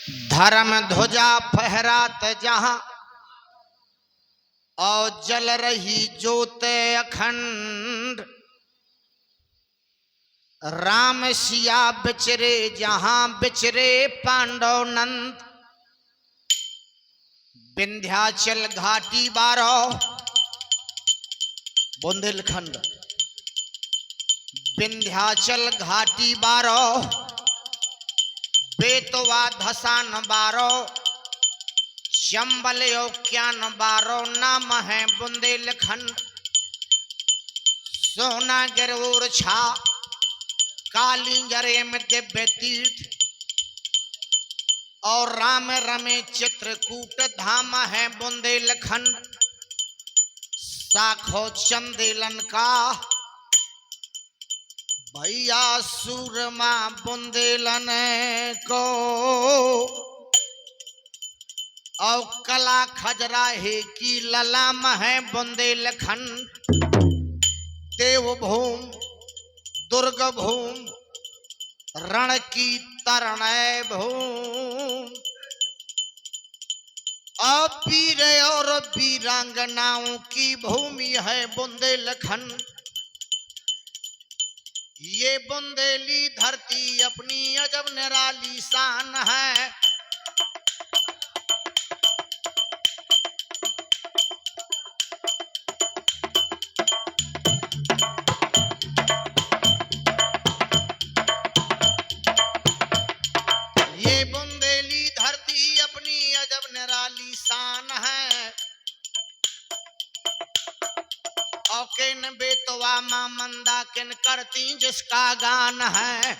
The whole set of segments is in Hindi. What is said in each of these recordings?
धर्म ध्वजा फहरात जहां और जल रही ज्योत अखंड। राम सिया बिचरे जहां बिचरे पांडव नंद। विंध्याचल घाटी 12 बुंदेलखंड। विंध्याचल घाटी 12 बेतवा धसान 12 चंबल ओक्यान 12 नाम है बुंदेलखंड। सोना गिरवूर छा कालिंजरे में दिव्य तीर्थ और राम रमे चित्रकूट धाम है बुंदेलखंड। साखो चंदेलन का भैया सूरमा बुंदेलन को और कला खजराहे की ललाम है बुंदेलखंड। देवभूम दुर्ग भूम रण की तरणय भूम और वीर और वीरांगनाओं की भूमि है बुंदेलखंड। ये बुंदेली धरती अपनी अजब निराली शान है। ये बुंदेली धरती अपनी अजब निराली शान है। और किन बेतवा मां मंदा किन करती जिसका गान है।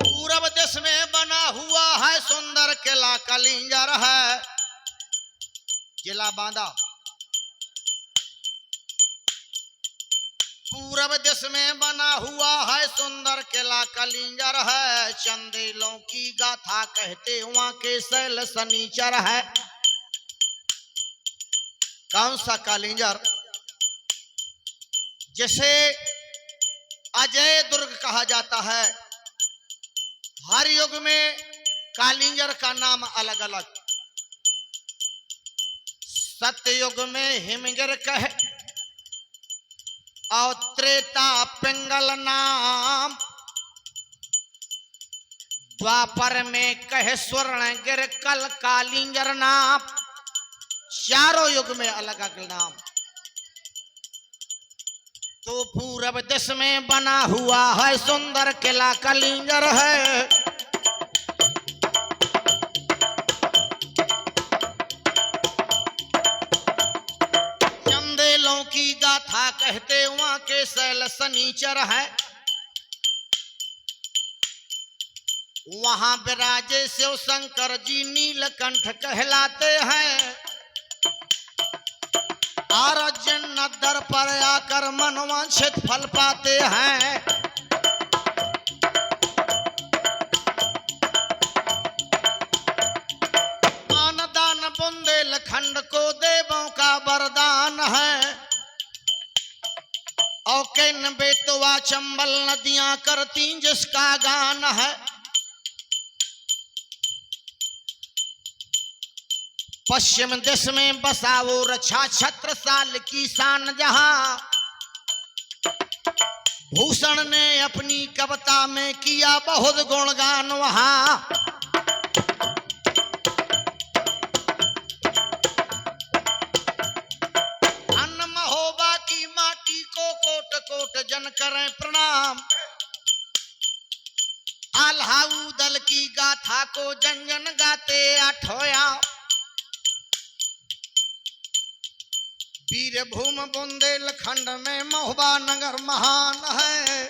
पूरब देश में बना हुआ है सुंदर किला कलिंजर है। जिला बांदा। पूरब देश में बना हुआ है सुंदर किला कलिंजर है। चंदेलों की गाथा कहते वहां के शैल सनीचर है। कौन सा कलिंजर? जिसे अजय दुर्ग कहा जाता है। हर युग में कालिंजर का नाम अलग अलग। सत्ययुग में हिमगिर कहे और त्रेता पिंगल नाम। द्वापर में कहे स्वर्ण गिर कल कालिंजर नाम। चारों युग में अलग अलग नाम। तो पूरब देश में बना हुआ है सुंदर किला कलिंजर है। चंदेलों की गाथा कहते वहां के शैल सनीचर है। वहां विराजे शिव शंकर जी नीलकंठ कहलाते हैं। आरजन नदर पर आकर मनवांछित फल पाते हैं। आनदान बुंदेलखंड को देवों का वरदान है। और किन बेतवा चंबल नदियां करती जिसका गान है। पश्चिम देश में बसा वो रक्षा छत्रसाल की शान जहां। भूषण ने अपनी कविता में किया बहुत गुणगान वहां। अन्न महोबा की माटी को कोट कोट जन करें प्रणाम। आल्हाऊ दल की गाथा को जन जन गाते आठोया। वीरभूम बुंदेलखंड में महोबा नगर महान है।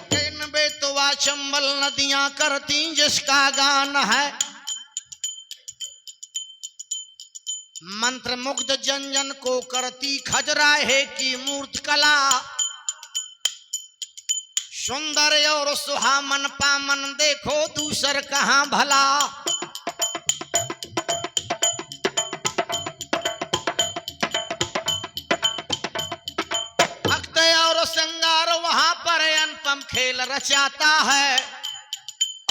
किन बेतवा चंबल नदियां करती जिसका गान है। मंत्र मुग्ध जन जन को करती खजुराहे की मूर्त कला। सुंदर और सुहामन पामन देखो दूसर कहां भला। बम खेल रचाता है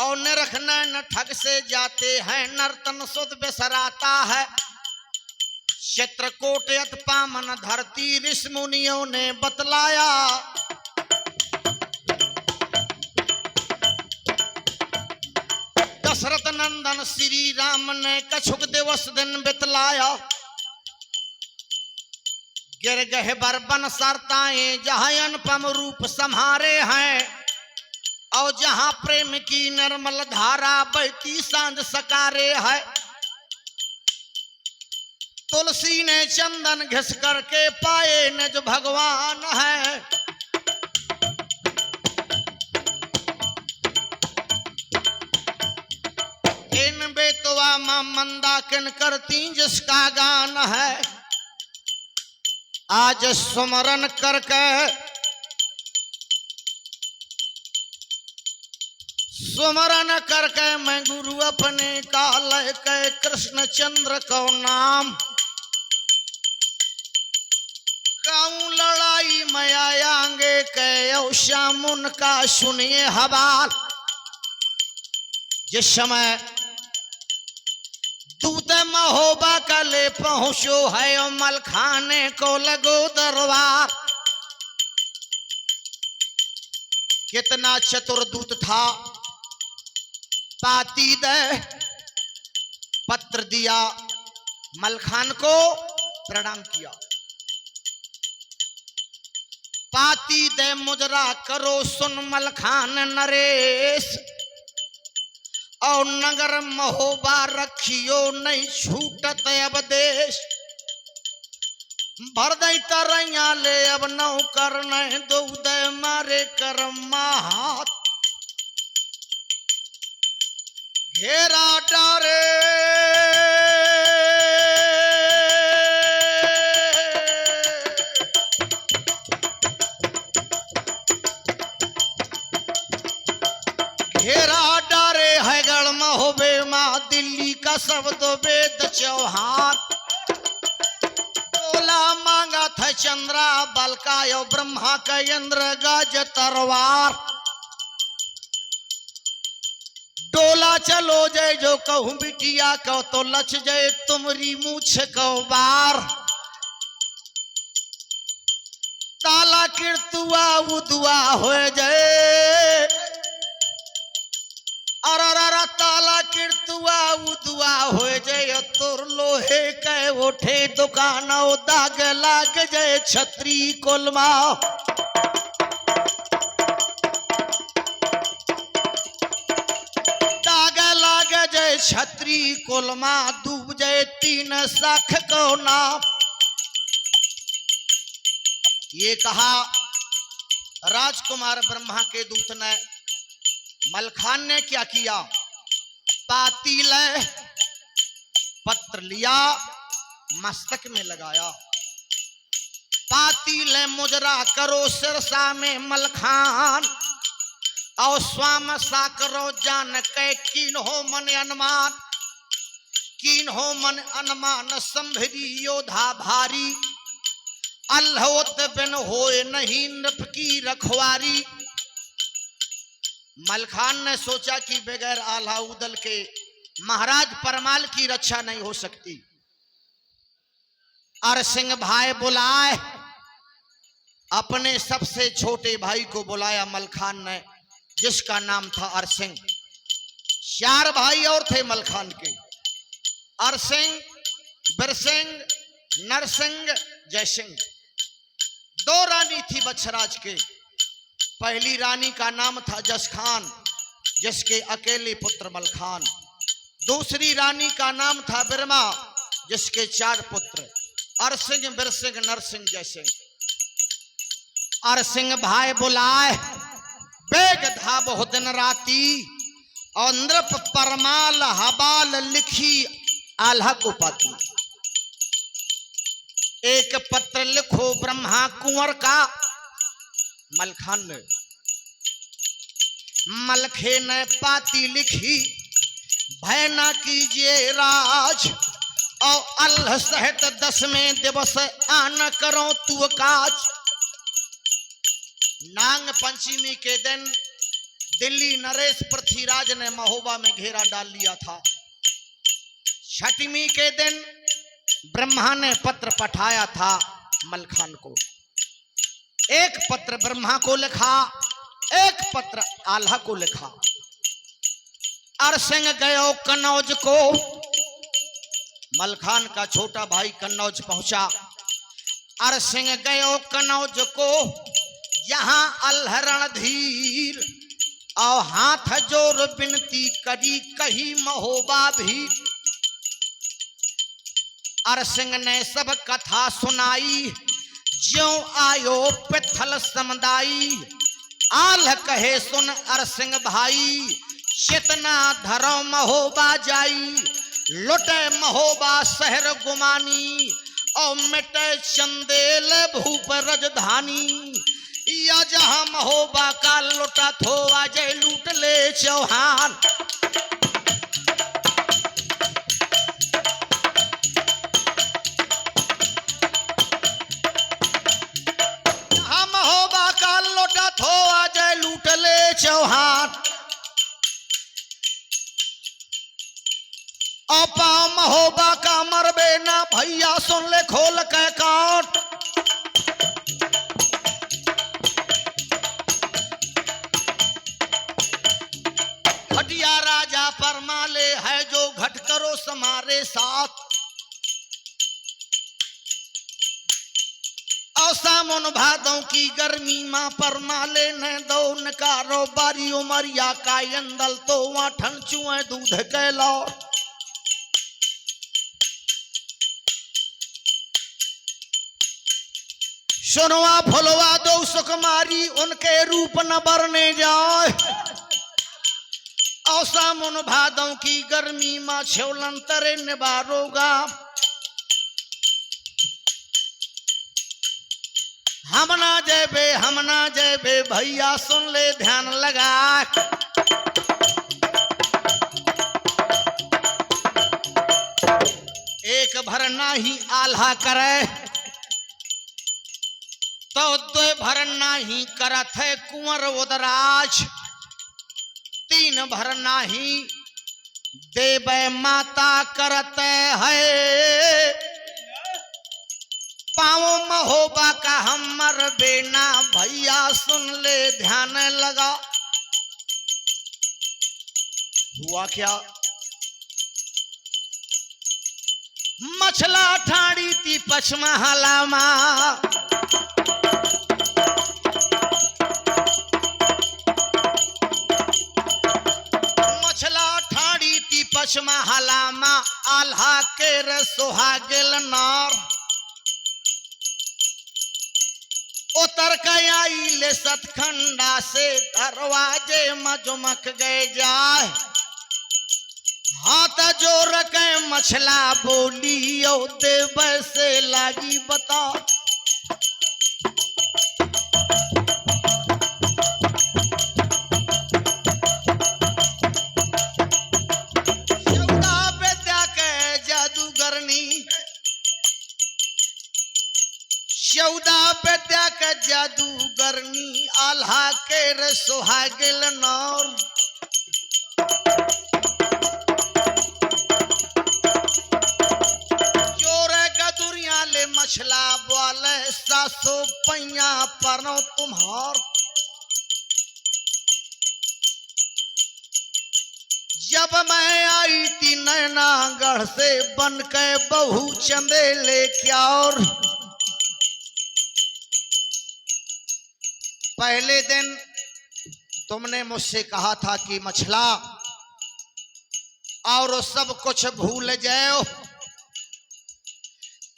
और निरख न ठग से जाते हैं नर्तन सुध बिसराता है। चित्रकूट यत पामन धरती ऋषि मुनियों ने बतलाया दशरथ नंदन श्री राम ने कछुक दिवस दिन बितलाया। गिर गए बरबन सरताएं जहां अनुपम रूप संहारे हैं और जहां प्रेम की निर्मल धारा बहती सांझ सकारे है। तुलसी ने चंदन घिस करके पाए निज भगवान है। इन बेतवा मां मंदाकिन करती जिसका गान है। आज सुमरन करके मैं गुरु अपने का लय के कृष्ण चंद्र को नाम गाऊं लड़ाई में आयांगे के श्याम उनका सुनिए हवाल। जिस समय दूत महोबा का ले पहुंचो है और मलखाने को लगो दरबार। कितना चतुर दूत था, पाती दे पत्र दिया, मलखान को प्रणाम किया। पाती दे मुजरा करो सुन मलखान नरेश और नगर महोबा रखियो नहीं छूटत अब देश। भर दई तरैया ले अब नौ करने दो दे मारे कर्मा हाथ। घेरा डारे होबे मां दिल्ली का शब्द वेद चौहान। बोला मांगा था चंद्रा बल का यो ब्रह्मा का इंद्र गज तरवार। डोला चलो जय जो कहूं बिटिया को तो लच जय तुमरी मूछ को बार। ताला किरतुआ उदुआ हो जाए अरा ताला किरतुआ उदुआ हो जाए तुर लोहे के उठे दुकान दाग लाग जाए छत्री कोलमा। दाग लाग जाए छत्री कोलमा डूब जाए तीन साख को नाम। ये कहा राजकुमार ब्रह्मा के दूत ने। मलखान ने क्या किया, पाती ले पत्र लिया मस्तक में लगाया। पाती ले मुजरा करो सिरसा में मलखान और स्वाम सा करो जान के कीन हो मन अनुमान। कीन हो मन अनुमान संभरी योधा भारी अल्होत बिन होए नहीं नृप की रखवारी। मलखान ने सोचा कि बगैर आल्हा उदल के महाराज परमाल की रक्षा नहीं हो सकती। अरसिंह भाई बुलाए, अपने सबसे छोटे भाई को बुलाया मलखान ने जिसका नाम था अरसिंह। 4 भाई और थे मलखान के, अरसिंह, बिरसिंह, नरसिंह, जयसिंह। 2 रानी थी बछराज के। पहली रानी का नाम था जसखान जिसके अकेले पुत्र मलखान। दूसरी रानी का नाम था बिरमा जिसके 4 पुत्र अरसिंह, बिरसिंह, नरसिंह, जयसिंह। अरसिंह भाई बुलाए बेग धाब हो दिन राती और नृप परमाल हबाल लिखी आल्हा को पाती। एक पत्र लिखो ब्रह्मा कुंवर का। मलखान ने मलखे ने पाती लिखी भय न कीजिए राज और अल्लाह सहित 10वें दिवस आन करो तू काज। नाग पंचमी के दिन दिल्ली नरेश पृथ्वीराज ने महोबा में घेरा डाल लिया था। छठवीं के दिन ब्रह्मा ने पत्र पठाया था मलखान को। एक पत्र ब्रह्मा को लिखा, एक पत्र आल्हा को लिखा। अरसिंह गयो कन्नौज को। मलखान का छोटा भाई कन्नौज पहुंचा। अरसिंह गयो कन्नौज को, यहां अल्हरण धीर और हाथ जोर बिनती करी कही महोबा भी। अरसिंह ने सब कथा सुनाई, ज्यों आयो पिथल समुदाई। आल्ह कहे सुन अरसिंह भाई, चितना धरो महोबा जाई। लुटे महोबा शहर गुमानी, और मिटे चंदेल भूप राजधानी। या जहां महोबा का लुटा थो, अजय लूट ले चौहान। जहां महोबा का लुटा थो, अजय लूट ले चौहान। पाओ महोबा का मरबे ना भैया, सुन ले खोल के काट। घटिया राजा परमाले है, जो घट करो समारे साथ। और सामुन भादों की गर्मी मां परमाले ने दो नकारो। बारी उमरिया का अंदल तो वहां ठन चुए दूध के लौट। सुनवा फुलवा दो सुकुमारी, उनके रूप न बरने जाए। और सामुन भादों की गर्मी मां छेवलन तरे निबारोगा। हम ना जेबे भैया, सुन ले ध्यान लगा। एक भरना ही आल्हा करे, तो दो भरना ही करत है कुंवर उदराज। तीन भरना ही देवे माता करत है। पाओ महोबा का हमर बेना भैया, सुन ले ध्यान लगा। हुआ क्या? मछला ठाड़ी थी पचमहला मां। पचमहला मां आल्हा के सुहागिल नार। उतर के आई ले सतखंडा से, दरवाजे मजमक गए जाए। हाथ जोर के मछला बोली, ओ देव से लागी बता। चौदह विद्या का जादूगरनी, आल्हा के सुहागिल नौर। जोरे गदुरिया ले मछला बोले, सासो पैया परो तुम्हार। जब मैं आई थी नैनागढ़ से, बन के बहू चंदेले क्या। और पहले दिन तुमने मुझसे कहा था कि मछला और सब कुछ भूल जाओ,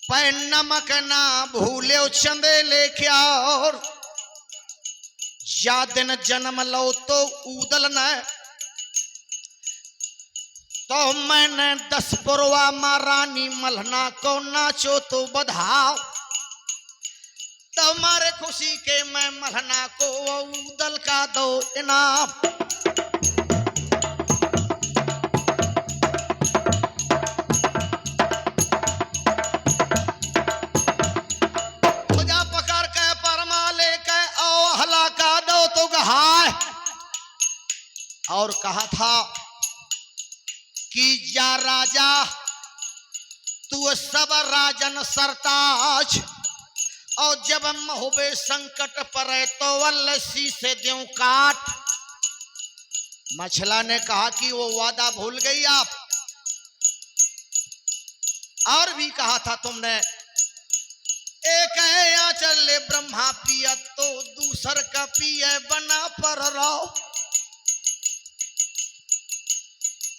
पर नमक ना भूलो चंदेले क्या। और या दिन जन्म लो तो उदल न, तो मैंने 10 पुरवा महारानी मल्हना को नाचो तो बधाओ। तुम्हारे खुशी के मैं मल्हना को उदल का दो इनाम। खुदा पकड़ के परमा ले के ओ हला और कहा था कि जा राजा तू सब राजन सरताज, और जब महोबे संकट पड़े तो वल्लसी से द्यों काट। मछला ने कहा कि वो वादा भूल गई आप, और भी कहा था तुमने एक है आंचल ले ब्रह्मा पिया तो दूसर का पिए बना पर रहो।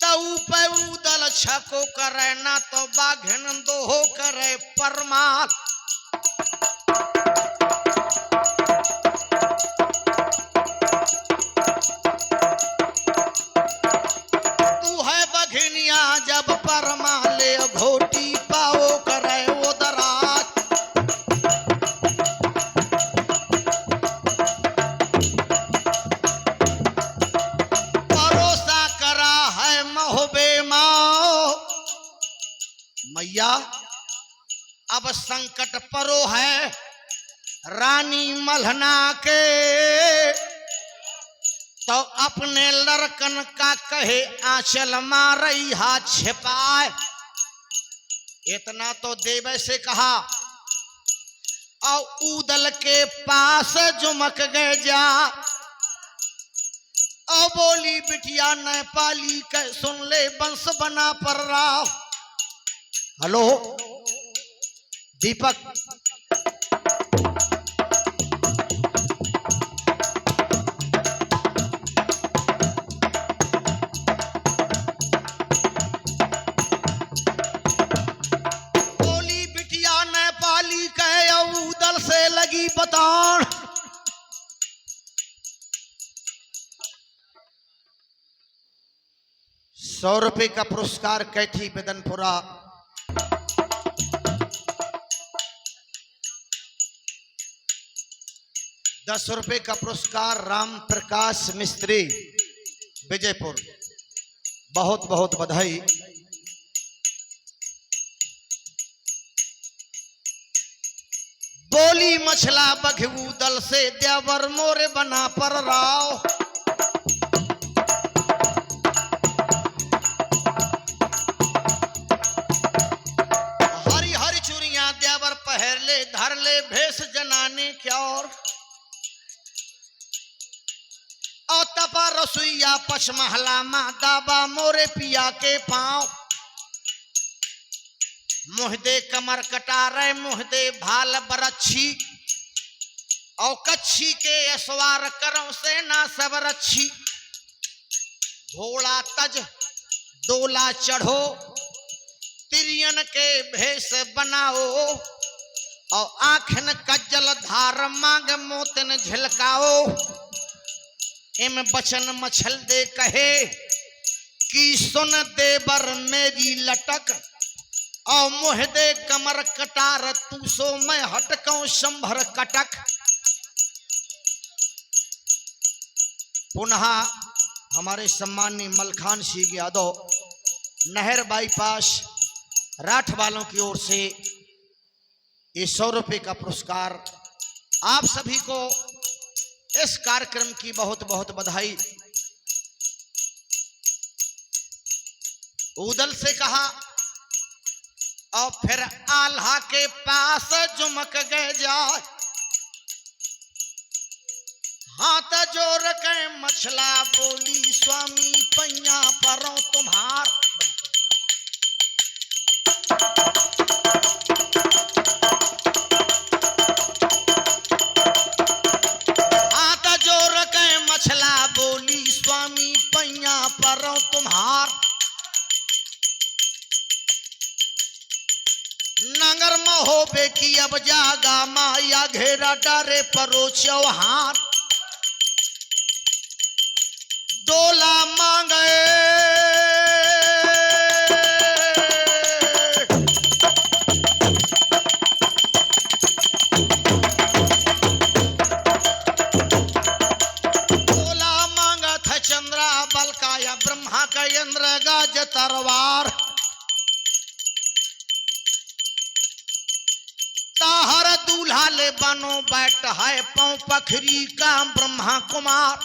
तऊ पे उदल छको करे ना तो बाघन दो हो करे परमाल। तू है बघनिया जब परमाले घोटी पाओ करे उदराज। भरोसा करा है महोबे माओ मैया, अब संकट परो है रानी मल्हना के, तो अपने लड़कन का कहे आंचल मारई हाथ छिपाए। इतना तो देवे से कहा और उदल के पास जुमक गए जा, और बोली बिटिया नेपाली के सुन ले बंस बना पर रहा। हेलो दीपक, बोली बिटिया नेपाली के उदल से लगी बतान। 100 रुपए का पुरस्कार कैथी बेदनपुरा। ₹10 का पुरस्कार राम प्रकाश मिस्त्री विजयपुर, बहुत बहुत बधाई। बोली मछला बघू दल से देवर मोरे बना पर राव। हरी हरी चूड़ियां देवर पहर ले धर ले भेष जनाने क्या और तपा रसोईया पचमहला माँ दाबा मोरे पिया के पांव। मुहदे कमर कटारे मुहदे भाल बरच्छी, और कच्छी के असवार करों से ना सब रच्छी। घोड़ा तज डोला चढ़ो तिरियन के भेष बनाओ, और आँखन कज्जल धार मांग मोतन झिलकाओ। इम बचन मछल दे कहे कि सुन देवर मेरी लटक, और मुहदे कमर कटार तू सो मैं हटकऊं शंभर कटक। पुनः हमारे सम्मानी मलखान सिंह यादव नहर बाईपास राठ वालों की ओर से ये 100 रुपए का पुरस्कार। आप सभी को इस कार्यक्रम की बहुत बहुत बधाई। उदल से कहा और फिर आल्हा के पास जुमक गए जाए। हाथ जोड़ के मछला बोली स्वामी पैया परो तुम्हार। हाथ जोड़ के मछला बोली स्वामी पैया परो तुम्हार। नगर महोबे की अब जागा माया घेरा डारे परो चौहान। डोला मांगे डोला मांगा था चंद्रा बल का या ब्रह्मा का इंद्र गाज तरवार। ताहर दूल्हा ले बनो बैठ है पौ पखरी का ब्रह्मा कुमार।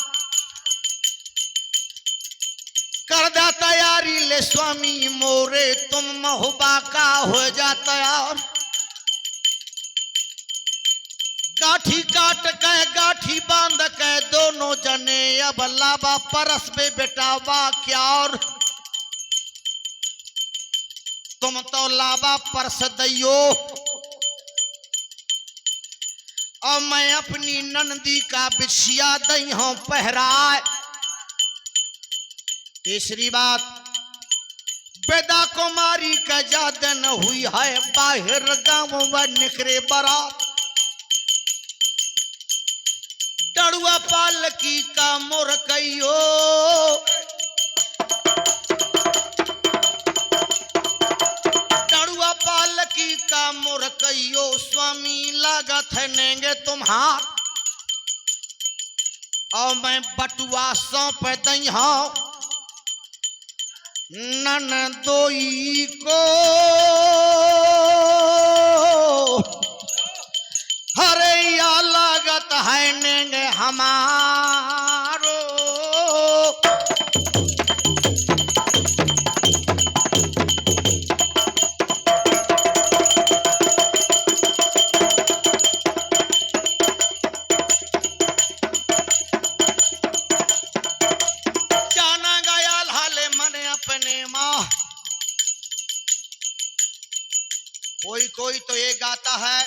कर दा तैयारी ले स्वामी मोरे तुम महुबा का हो जा तैयार। गाठी काट के गाठी बांध के दोनों जने अब लाबा परस में बेटावा क्या और तुम तो लाबा परस दियो और मैं अपनी नंदी का बिछिया दई हूं पहराए। तीसरी बात, बेदा कुमारी का जादन हुई है बाहर गांव व निकरे बारात। डड़ुआ पालकी का मोर कहियो डड़ुआ पालकी का मोर कहियो स्वामी लागत है नेंगे तुम्हार और मैं बटुआ सौंप दई हूं ननदोई को। हरे या लागत है नेंगे हमारो जाना गया हाले मने अपने माँ। कोई तो ये गाता है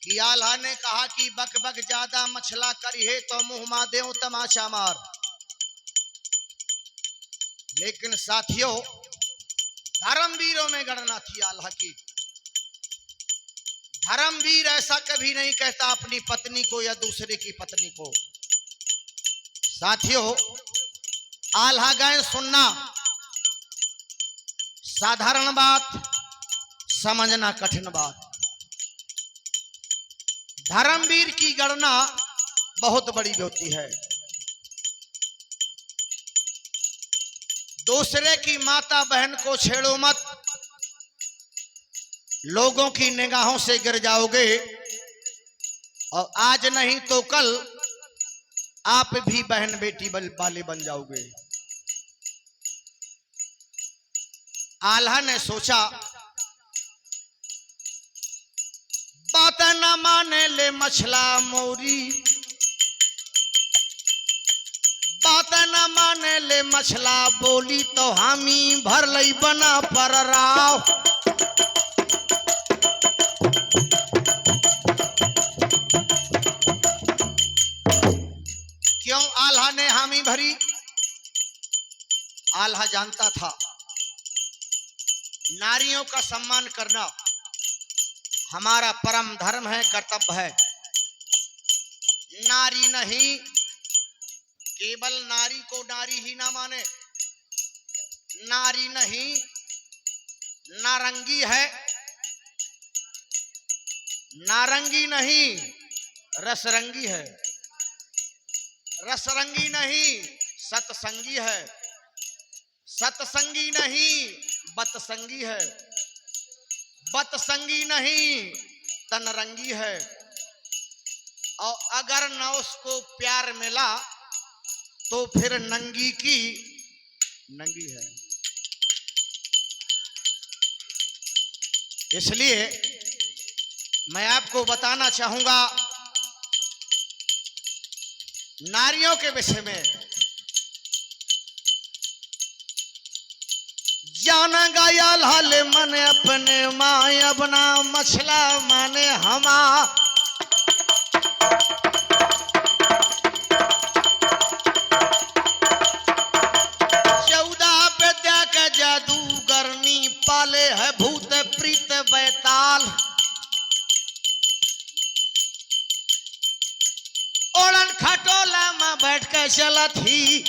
कि आल्हा ने कहा कि बक बक ज्यादा मछला करी है तो मुंह मा देव तमाशा मार। लेकिन साथियों, धर्मवीरों में गणना थी आल्हा की। धर्मवीर ऐसा कभी नहीं कहता अपनी पत्नी को या दूसरे की पत्नी को। साथियों, आल्हा गायन सुनना साधारण बात, समझना कठिन बात। धर्मवीर की गणना बहुत बड़ी होती है। दूसरे की माता बहन को छेड़ो मत, लोगों की निगाहों से गिर जाओगे और आज नहीं तो कल आप भी बहन बेटी वाले बन जाओगे। आल्हा ने सोचा बात न माने ले मछला मोरी, बात न माने ले मछला बोली तो हामी भर लई बना पर राव। क्यों आल्हा ने हामी भरी? आल्हा जानता था नारियों का सम्मान करना हमारा परम धर्म है, कर्तव्य है। नारी नहीं, केवल नारी को नारी ही ना माने। नारी नहीं, नारंगी है। नारंगी नहीं, रसरंगी है। रसरंगी नहीं, सतसंगी है। सतसंगी नहीं, बतसंगी है। बतसंगी नहीं, तनरंगी है। और अगर न उसको प्यार मिला तो फिर नंगी की नंगी है। इसलिए मैं आपको बताना चाहूंगा नारियों के विषय में। जाना गाया लाले मन अपने माँ अपना मछला माने हमा। चौदह विद्या का जादूगरनी पाले है भूत प्रीत बैताल। ओढ़न खटोला में बैठ के चलत ही,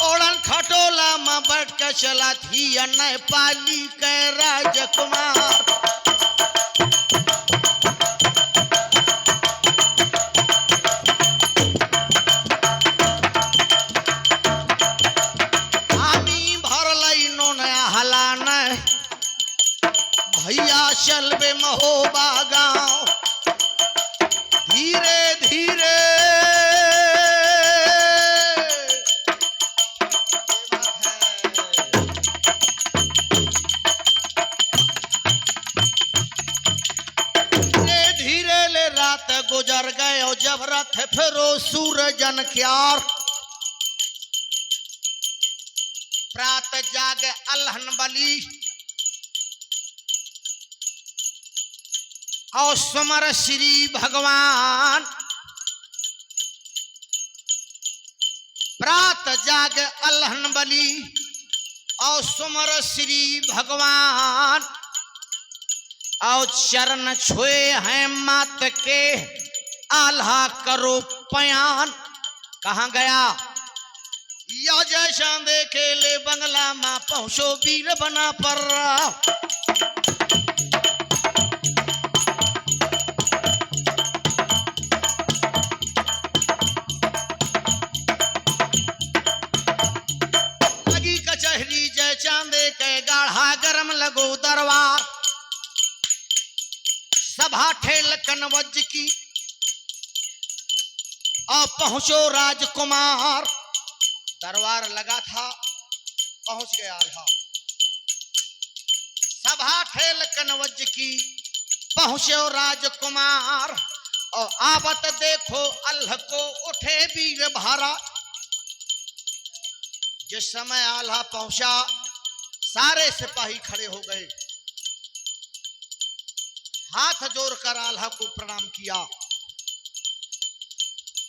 ओढ़न खटोला में बैठ के चला थी नेपाली के राजकुमार। हामी भर लइनो नया हलान भैया चलबे महोबा गाँव। धीरे धीरे गुजर गए और जब रथ फिरो सूरजन क्यार। प्रात जाग अल्हन बली और सुमर श्री भगवान। प्रात जाग अल्हन बली और सुमर श्री भगवान। और चरण छुए हैं मात के आल्हा करो पयान। कहाँ गया या जैसा देखे ले बंगला में पहुंचो वीर बना पर। लगी कचहरी जय चांदे के गाढ़ा गरम लगो दरबार। सभा ठेल कनवज की और पहुंचो राजकुमार। दरबार लगा था, पहुंच गया आल्हा। सभा ठेल कनवज की पहुंचो राजकुमार। और आवत देखो अल्ह को उठे वीर भारा। जिस समय आल्हा पहुंचा सारे सिपाही खड़े हो गए, हाथ जोड़कर आल्हा को प्रणाम किया।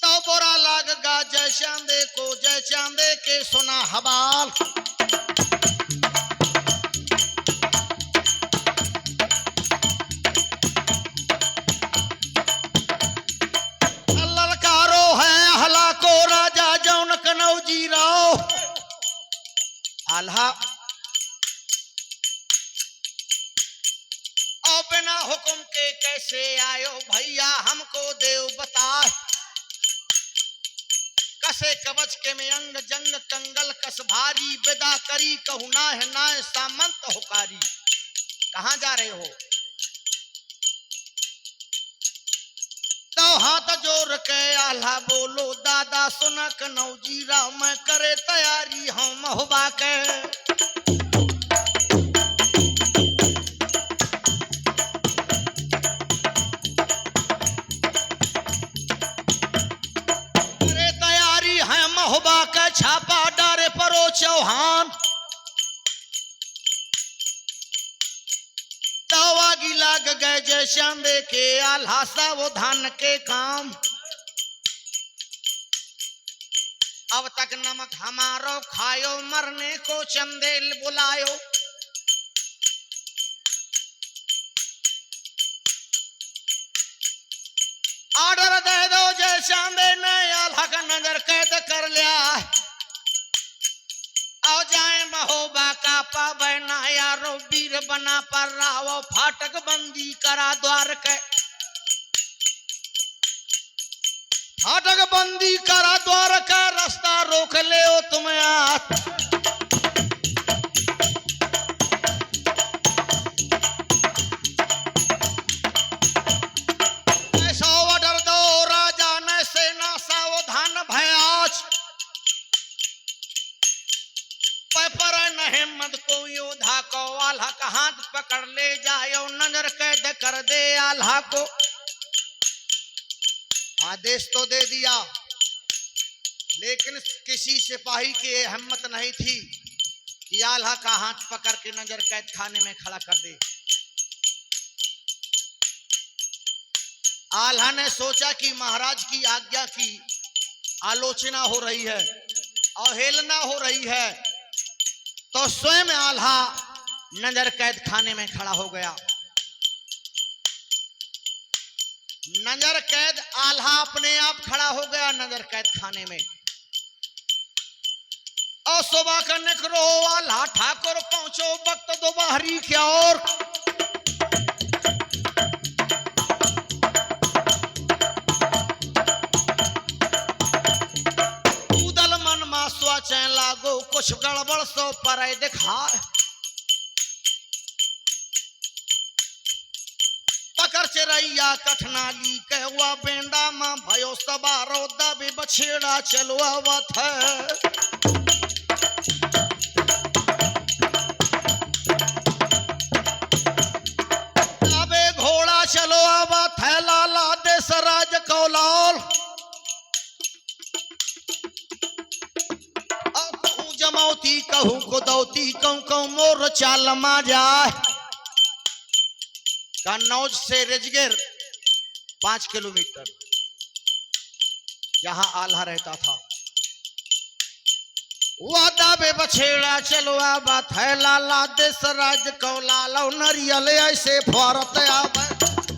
तो बुरा लागगा जय चांदे को, जय चांदे के सुना हवाल। ललकारो है आल्हा को राजा जौन कनौजी राव। आल्हा और बिना हुक्म के कैसे आयो भैया हमको देव बता। कसे कवच के में अंग जंग कंगल कस भारी। विदा करी कहू ना है ना सामंत होकारी। कहां जा रहे हो? तो हाथ जोड़ के आल्हा बोलो दादा सुना कनौजी राव मैं करे तैयारी हूं महुबा के। महुबा का छापा डारे परो चौहान। तवागी लाग गए जय चांदे के आल्हा सावधान के काम। अब तक नमक हमारो खायो मरने को चंदेल बुलायो। ऑर्डर दे दो जय चांदे ने आल्हा का नजर कैद कर लिया। आओ जाए महोबा का पावे ना यारो वीर बना पर रावो। फाटक बंदी करा द्वार के, फाटक बंदी करा द्वार का। रास्ता रोक ले ओ तुम आत। हिम्मत को योद्धा को आल्हा का हाथ पकड़ ले जायो। नजर कैद कर दे आल्हा को। आदेश तो दे दिया लेकिन किसी सिपाही की हिम्मत नहीं थी कि आल्हा का हाथ पकड़ के नजर कैद खाने में खड़ा कर दे। आल्हा ने सोचा कि महाराज की आज्ञा की आलोचना हो रही है, अवहेलना हो रही है, तो स्वयं आल्हा नजर कैद खाने में खड़ा हो गया। नजर कैद आल्हा अपने आप खड़ा हो गया नजर कैद खाने में। और सुबह का निकरो आल्हा ठाकुर पहुंचो वक्त दोपहरी क्या और। चैन लागो कुछ गड़बड़ सो पर दिखा। पकड़ चिरैया कठनाली कहवा बेंदा मां भयो सबारो दबे बछेड़ा चलो आवत है। दबे घोड़ा चलो आवत है लाला देसराज दौती कहूँ को दौती कहूँ कहूँ मोर चाल मा जाए। कन्नौज से रेजगेर 5 किलोमीटर, जहां आल्हा रहता था। वादा बे बछेड़ा चलवा बात है लाला देश राज को लालो नरियल ऐसे फरत आवे।